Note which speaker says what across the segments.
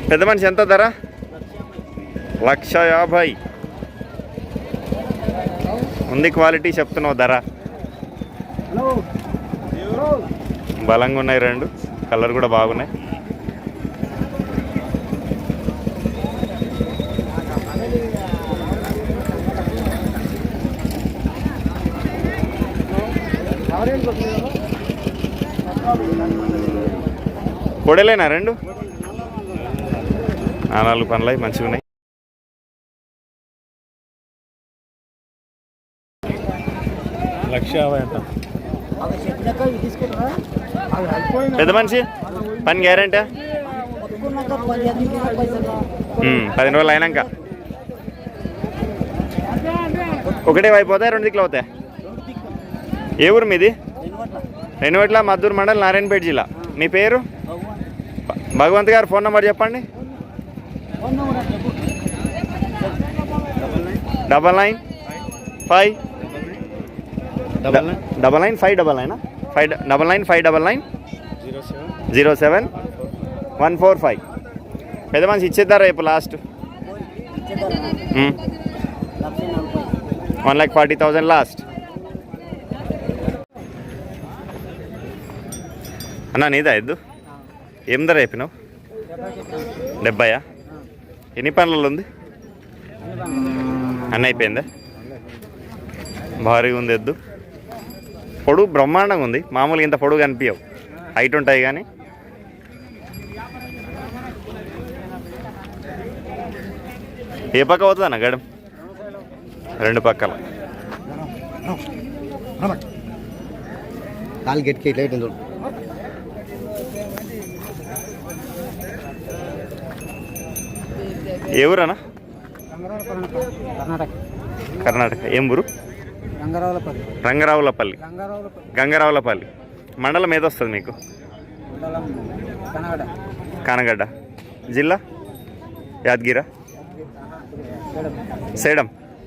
Speaker 1: పెద్ద మనిషి ఎంత ధర? 1,50,000 ఉంది. క్వాలిటీ చెప్తున్నావు ధర. బలంగా ఉన్నాయి రెండు, కలర్ కూడా బాగున్నాయి. పొడలేనా రెండు? 4 పనులు మంచిగా ఉన్నాయి. పెద్ద మనిషి పని గ్యారెంటీ? 10 రోజులు అయినాక ఒకటే అయిపోతాయి, 2 దిక్కులు అవుతాయి. ఏ ఊరు మీది? రెన్నివట్ల, మద్దూరు మండల్, నారాయణపేట జిల్లా. మీ పేరు? భగవంత్ గారు ఫోన్ నెంబర్ చెప్పండి. 9995 07145 పెద్ద మనిషి ఇచ్చేద్దారా రేపు లాస్ట్? 1,40,000 లాస్ట్. అన్నా నీదా ఎద్దు? ఏం ధర చెప్పినావు? 70. ఎన్ని పనులలో ఉంది? అన్నీ అయిపోయిందా? భారీగా ఉంది ఎద్దు. పొడుగు బ్రహ్మాండంగా ఉంది. మామూలుగా ఇంత పొడుగు కనిపించవు, హైట్ ఉంటాయి కానీ. ఏ పక్క అవుతుందన్న గడం? 2 పక్కల. ఏ ఊరన్నా? కర్ణాటక. ఏం ఊరు? రంగరావులపల్లి. గంగరావులపల్లి మండలం ఏదొస్తుంది మీకు? కానగడ్డ. జిల్లా? యాదగిరా?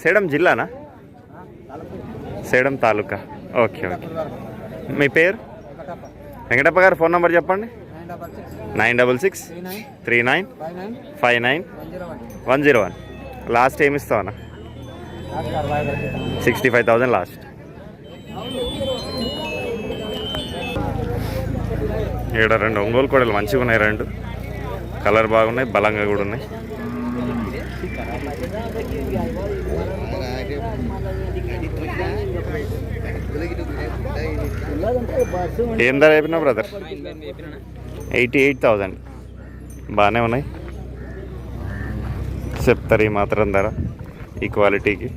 Speaker 1: సేడం జిల్లానా? సేడం తాలూకా. Okay okay. మీ పేరు? వెంకటప్ప గారు ఫోన్ నెంబర్ చెప్పండి. 9639395901. లాస్ట్ ఏమి ఇస్తావన్నా? 65,000 లాస్ట్. ఇక్కడ 2 ఒంగోలు కోడలు మంచిగా ఉన్నాయి. 2 కలర్ బాగున్నాయి, బలంగా కూడా ఉన్నాయి. ఏం ధర చెప్పినా బ్రదర్? 88,000. బాగానే ఉన్నాయి. చెప్తారు ఈ మాత్రం ధర ఈ క్వాలిటీకి.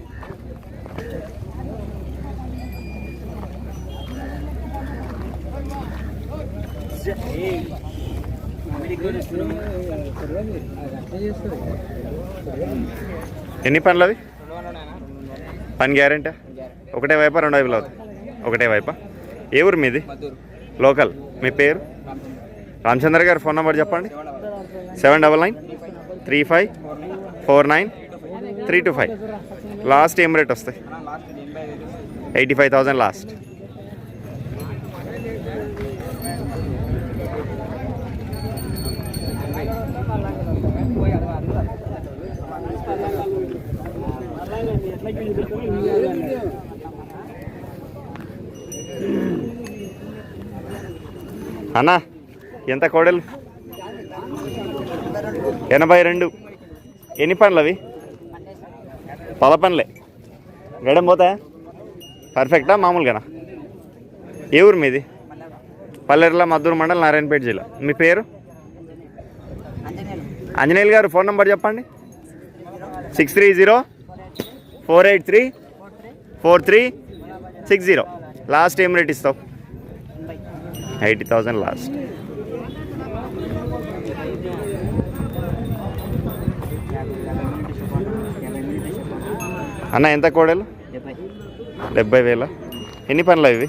Speaker 1: ఎన్ని పనులు అవి? పని గ్యారెంటీ? ఒకటే వైపా 2 వైపులు అవుతాయి? ఒకటే వైపా. ఏ ఊరు మీది? లోకల్. మీ పేరు? రామచంద్ర గారు ఫోన్ నెంబర్ చెప్పండి. 7993549325. లాస్ట్ ఏం రేట్ వస్తాయి? 85,000 లాస్ట్. అన్నా ఎంత కోడలు? 82. ఎన్ని పనులు అవి? 10 పనులే. గడం పోతాయా? పర్ఫెక్టా మామూలుగానా? ఏ ఊరు మీది? పల్లెర్ల, మద్దూరు మండల్, నారాయణపేట జిల్లా. మీ పేరు? ఆంజనేయులు గారు ఫోన్ నెంబర్ చెప్పండి. 6304834360. లాస్ట్ ఏం రేట్ ఇస్తావు? 80,000 లాస్ట్. అన్న ఎంత కోడలు? 70,000. ఎన్ని పనులు ఇవి?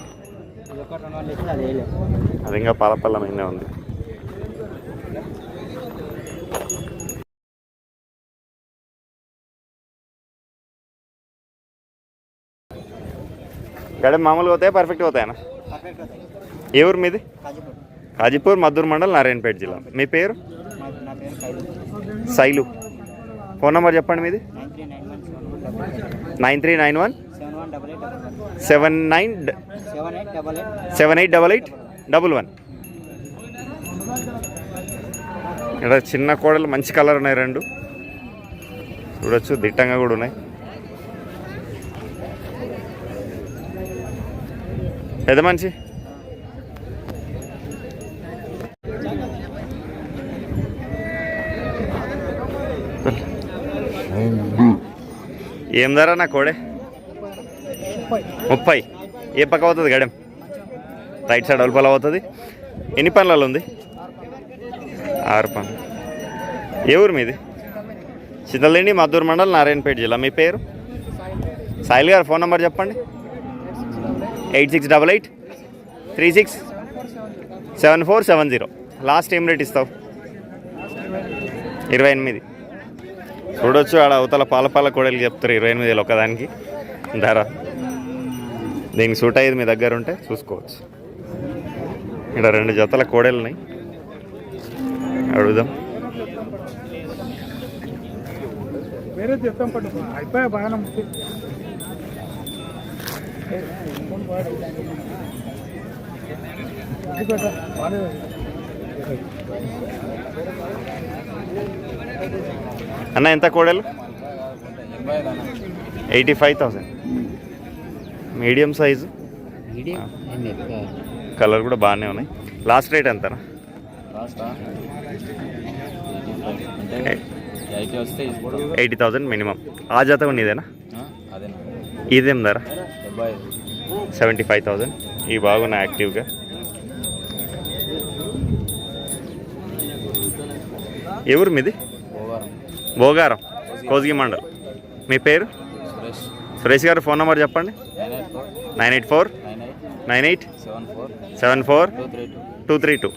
Speaker 1: అది ఇంకా పాలపల్లమైందే ఉంది. గడే మామూలుగా అవుతాయా? పర్ఫెక్ట్గా అవుతాయన్నా? ఏ ఊరు మీది? కాజీపూర్, మద్దూరు మండల్, నారాయణపేట జిల్లా. మీ పేరు? సైలు. ఫోన్ నెంబర్ చెప్పండి మీది. 9391 788811. ఇక్కడ చిన్న కోడలు మంచి కలర్ ఉన్నాయి, రెండు చూడొచ్చు, దిట్టంగా కూడా ఉన్నాయి. పెద్ద మనిషి ఏం ధర నా కోడే? 30. ఏ పక్క అవుతుంది గడెం? రైట్ సైడ్ అల్పల అవుతుంది. ఎన్ని పనులలో ఉంది? 6 పనులు. ఏ ఊరు మీది? చింతలదిండి, మద్దూరు మండల్, నారాయణపేట జిల్లా. మీ పేరు? సాయిల్ గారు. ఫోన్ నెంబర్ చెప్పండి. 8688367470. లాస్ట్ ఏం రేట్ ఇస్తావు? 28. చూడొచ్చు, ఆడ అవతల పాల కోడలు చెప్తారు 28 ఒకదానికి ధర. దీనికి సూట్ అయ్యేది మీ దగ్గర ఉంటే చూసుకోవచ్చు. ఇక్కడ 2 జతల కోడలు ఉన్నాయి, అడుగుదాం. అన్న ఎంత కోడలు? 85,000. మీడియం సైజు, కలర్ కూడా బాగానే ఉన్నాయి. లాస్ట్ రేట్ ఎంతనా? 80,000 మినిమం. ఆ జత ఉన్నదేనా? ఇదేం ధర? 75,000. ఇవి బాగున్నాయి యాక్టివ్గా. ఎవరు మీది? భోగారం, కోసిగి మండల్. మీ పేరు? సురేష్ గారు. ఫోన్ నెంబర్ చెప్పండి. 9849874 232.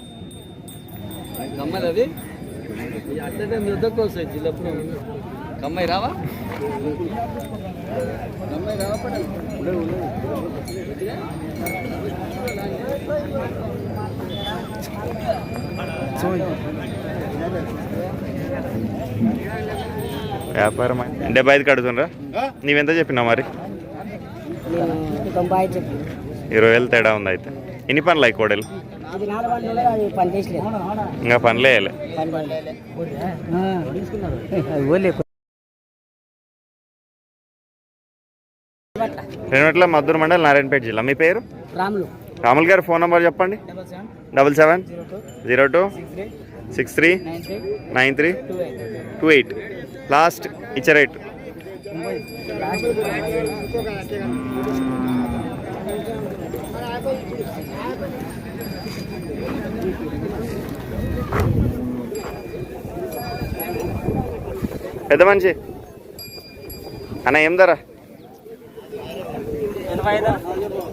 Speaker 1: వ్యాపారం 75 కడుతుండ్రా? నీవెంత చెప్పినావు మరి? 20,000 తేడా ఉంది. అయితే ఎన్ని పనులు అయి కోడలు? ఇంకా పనులే వేయలే. రెండుట్ల మద్దూరు మండల్, నారాయణపేట జిల్లా. మీ పేరు? రాములు గారు. ఫోన్ నెంబర్ చెప్పండి. 7702639328. లాస్ట్ ఇచ్చే రేట్. పెద్ద మనిషి అన్న ఏం ధర?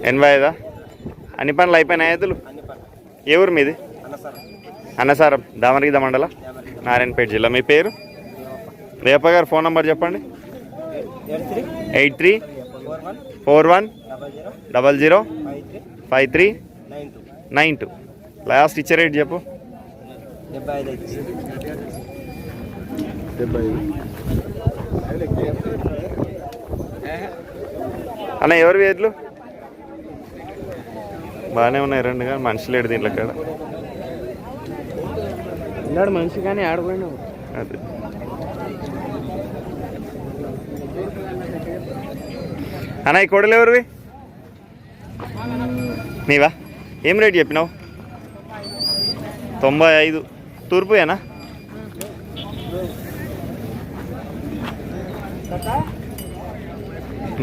Speaker 1: 85. అన్ని పనులు అయిపోయినాయి ఎద్దులు? ఏ ఊరు మీది? అన్నసారం, దామరగిద మండల, నారాయణపేట జిల్లా. మీ పేరు? రేప గారు. ఫోన్ నెంబర్ చెప్పండి. 8341005392. లాస్ట్ ఇచ్చే రేట్ చెప్పు. 75. అన్న ఎవరు ఎడ్లు? బాగానే ఉన్నాయి రెండు, కానీ మనిషి లేడు దీంట్లో కాడ. మనిషి కానీ ఆడిపోయినావు. అదే అన్న ఈ కోడలు ఎవరివి? నీవా? ఏం రేట్ చెప్పినావు? 95. తూర్పుయేనా?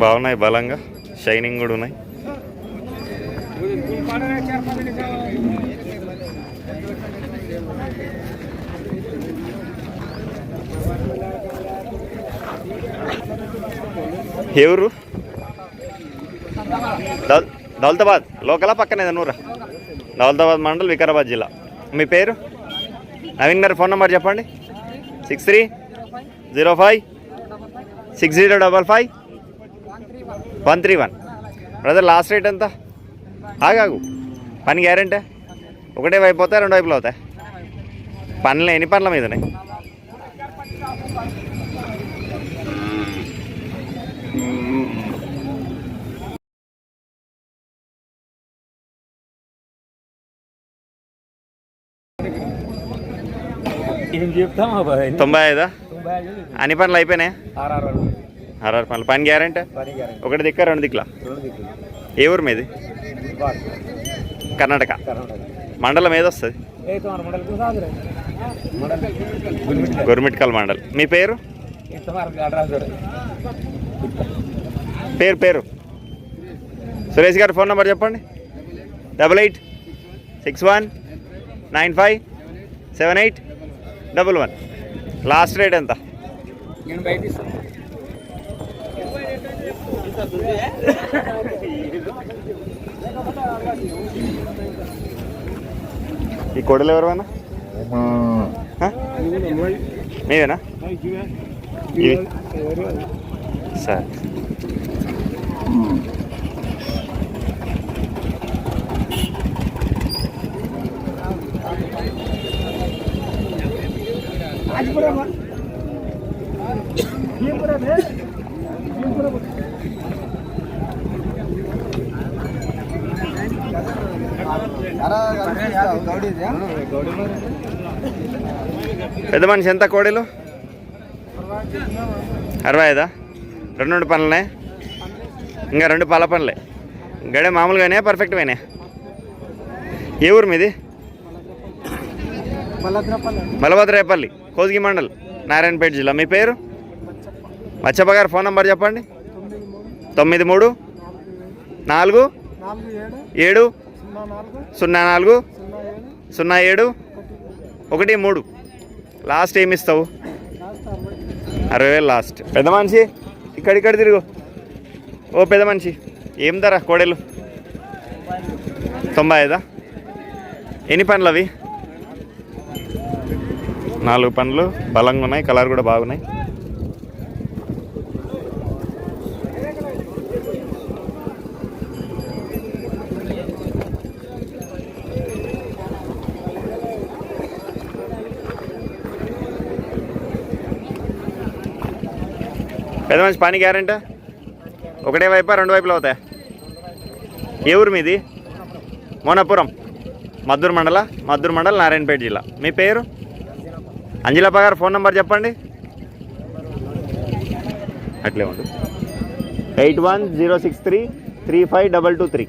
Speaker 1: బాగున్నాయి, బలంగా షైనింగ్ కూడా ఉన్నాయి. ఎవరు? దౌలతాబాద్ లోకలా పక్కనే నూరా? దౌలతాబాద్ మండల్, వికారాబాద్ జిల్లా. మీ పేరు? నవీన్ గారు. ఫోన్ నెంబర్ చెప్పండి. 63056055 బ్రదర్. లాస్ట్ రేట్ ఎంత? ఆగాగు. పని గ్యారెంటీ? ఒకటే వైపు అవుతాయి, రెండు వైపులు అవుతాయి? పండ్లు ఎన్ని పండ్ల మీదనే?
Speaker 2: ఏం చెప్తాం
Speaker 1: 95? అన్ని పనులు అయిపోయినాయి? 6 పనులు. పని గ్యారెంటీ? ఒకటి దిక్క 2 దిక్కుల. ఏ ఊరు మీది? కర్ణాటక. మండలం ఏది వస్తుంది? గుర్మిట్కల్ మండల్. మీ పేరు? పేరు సురేష్ గారు ఫోన్ నెంబర్ చెప్పండి. 8861957811. లాస్ట్ రేట్ ఎంత? ఈ కోడలు ఎవరైనా మీవేనా? ఇవి సరే. పెద్ద మనిషి ఎంత కోడీలు? 65? 2 పనులనే? ఇంకా 2 పాల పనులే. గడే మామూలుగానే పర్ఫెక్ట్ పోయినాయి. ఏ ఊరు మీది? మలభద్రేపల్లి, కోసిగి మండల్, నారాయణపేట జిల్లా. మీ పేరు? మచ్చప్ప గారు ఫోన్ నెంబర్ చెప్పండి. 93 47 04 07 13. లాస్ట్ ఏమి ఇస్తావు? 60,000 లాస్ట్. పెద్ద మనిషి ఇక్కడ తిరుగు. ఓ పెద్ద మనిషి, ఏం ధర కోడెలు? 95? ఎన్ని పనులు అవి? 4 పనులు. బలంగా ఉన్నాయి, కలర్ కూడా బాగున్నాయి. పెద్ద మంచి పని గ్యారెంటీ? ఒకటే వైపా 2 వైపులు అవుతాయా? ఏ ఊరు మీది? మోనాపురం, మద్దూరు మండల్, నారాయణపేట జిల్లా. మీ పేరు? అంజలప్ప గారు ఫోన్ నెంబర్ చెప్పండి. అట్లే ఉండు. 8106335223.